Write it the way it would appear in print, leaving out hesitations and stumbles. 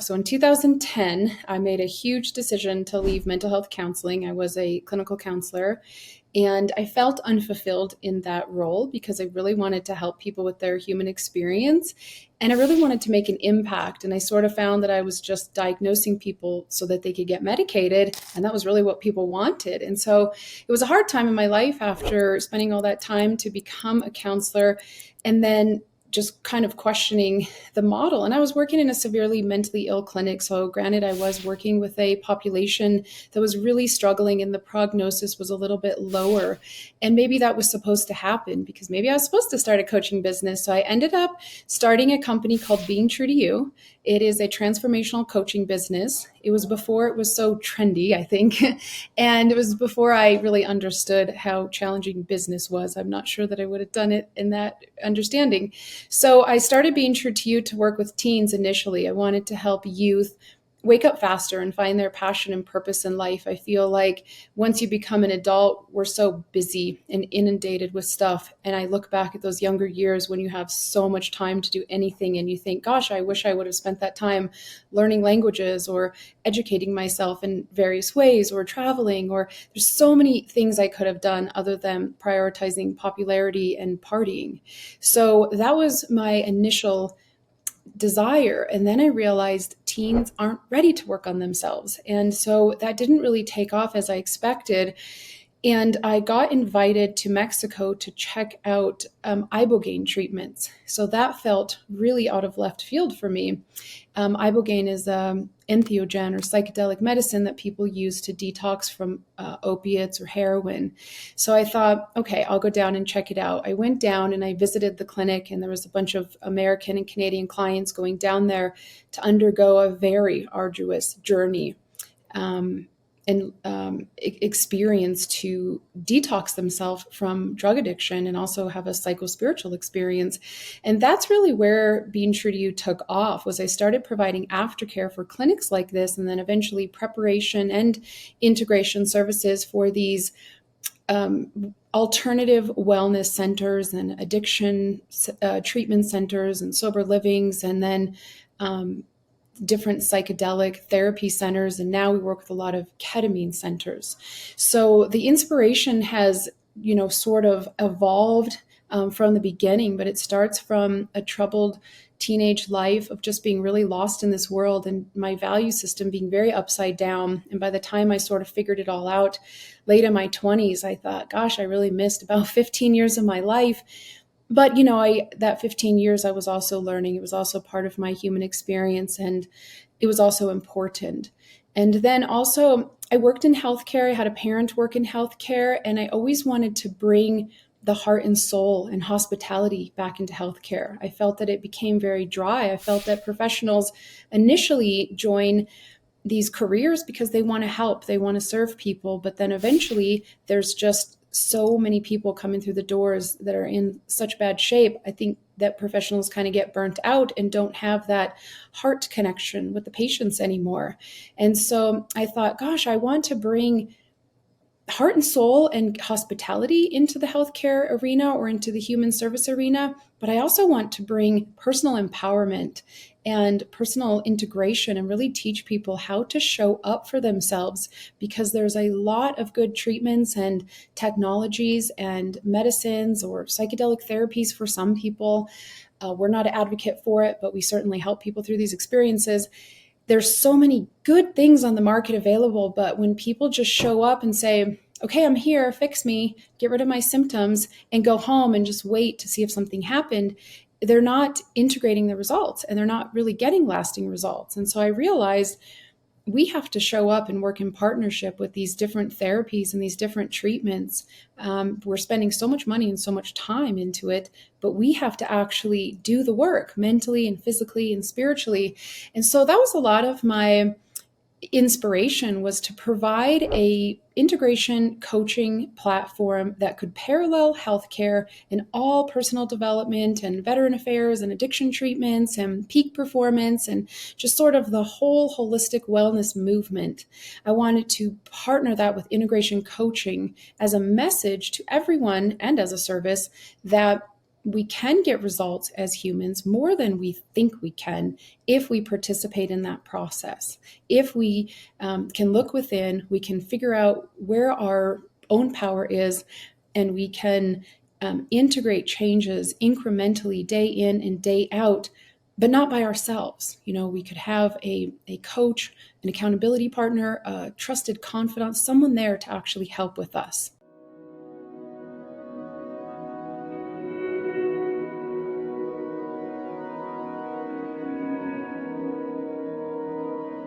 So in 2010, I made a huge decision to leave mental health counseling. I was a clinical counselor, and I felt unfulfilled in that role because I really wanted to help people with their human experience. And I really wanted to make an impact. And I sort of found that I was just diagnosing people so that they could get medicated. And that was really what people wanted. And so it was a hard time in my life after spending all that time to become a counselor. And then just kind of questioning the model. And I was working in a severely mentally ill clinic. So granted, I was working with a population that was really struggling and the prognosis was a little bit lower. And maybe that was supposed to happen because maybe I was supposed to start a coaching business. So I ended up starting a company called Being True to You. It is a transformational coaching business. It was before it was so trendy, I think. And it was before I really understood how challenging business was. I'm not sure that I would have done it in that understanding. So I started Being True to You to work with teens initially. I wanted to help youth wake up faster and find their passion and purpose in life. I feel like once you become an adult, we're so busy and inundated with stuff. And I look back at those younger years when you have so much time to do anything and you think, gosh, I wish I would have spent that time learning languages or educating myself in various ways or traveling, or there's so many things I could have done other than prioritizing popularity and partying. So that was my initial desire. And then I realized teens aren't ready to work on themselves. And so that didn't really take off as I expected. And I got invited to Mexico to check out ibogaine treatments. So that felt really out of left field for me. Ibogaine is entheogen or psychedelic medicine that people use to detox from opiates or heroin. So I thought, okay, I'll go down and check it out. I went down and I visited the clinic, and there was a bunch of American and Canadian clients going down there to undergo a very arduous journey. Experience to detox themselves from drug addiction and also have a psycho-spiritual experience. And that's really where Being True to You took off. Was I started providing aftercare for clinics like this, and then eventually preparation and integration services for these alternative wellness centers and addiction treatment centers and sober livings, and then different psychedelic therapy centers. And now we work with a lot of ketamine centers. So the inspiration has, sort of evolved from the beginning, but it starts from a troubled teenage life of just being really lost in this world and my value system being very upside down. And by the time I sort of figured it all out late in my 20s, I thought, gosh, I really missed about 15 years of my life. But, that 15 years I was also learning. It was also part of my human experience, and it was also important. And then also I worked in healthcare. I had a parent work in healthcare, and I always wanted to bring the heart and soul and hospitality back into healthcare. I felt that it became very dry. I felt that professionals initially join these careers because they want to help, they want to serve people, but then eventually there's just so many people coming through the doors that are in such bad shape. I think that professionals kind of get burnt out and don't have that heart connection with the patients anymore. And so I thought, gosh, I want to bring heart and soul and hospitality into the healthcare arena or into the human service arena, but I also want to bring personal empowerment and personal integration and really teach people how to show up for themselves, because there's a lot of good treatments and technologies and medicines or psychedelic therapies for some people. We're not an advocate for it, but we certainly help people through these experiences. There's so many good things on the market available, but when people just show up and say, okay, I'm here, fix me, get rid of my symptoms, and go home and just wait to see if something happened, they're not integrating the results and they're not really getting lasting results. And so I realized we have to show up and work in partnership with these different therapies and these different treatments. We're spending so much money and so much time into it, but we have to actually do the work mentally and physically and spiritually. And so that was a lot of my inspiration, was to provide a integration coaching platform that could parallel healthcare in all personal development and veteran affairs and addiction treatments and peak performance and just sort of the whole holistic wellness movement. I wanted to partner that with integration coaching as a message to everyone and as a service that we can get results as humans more than we think we can if we participate in that process. If we can look within, we can figure out where our own power is, and we can integrate changes incrementally day in and day out, but not by ourselves. We could have a coach, an accountability partner, a trusted confidant, someone there to actually help with us.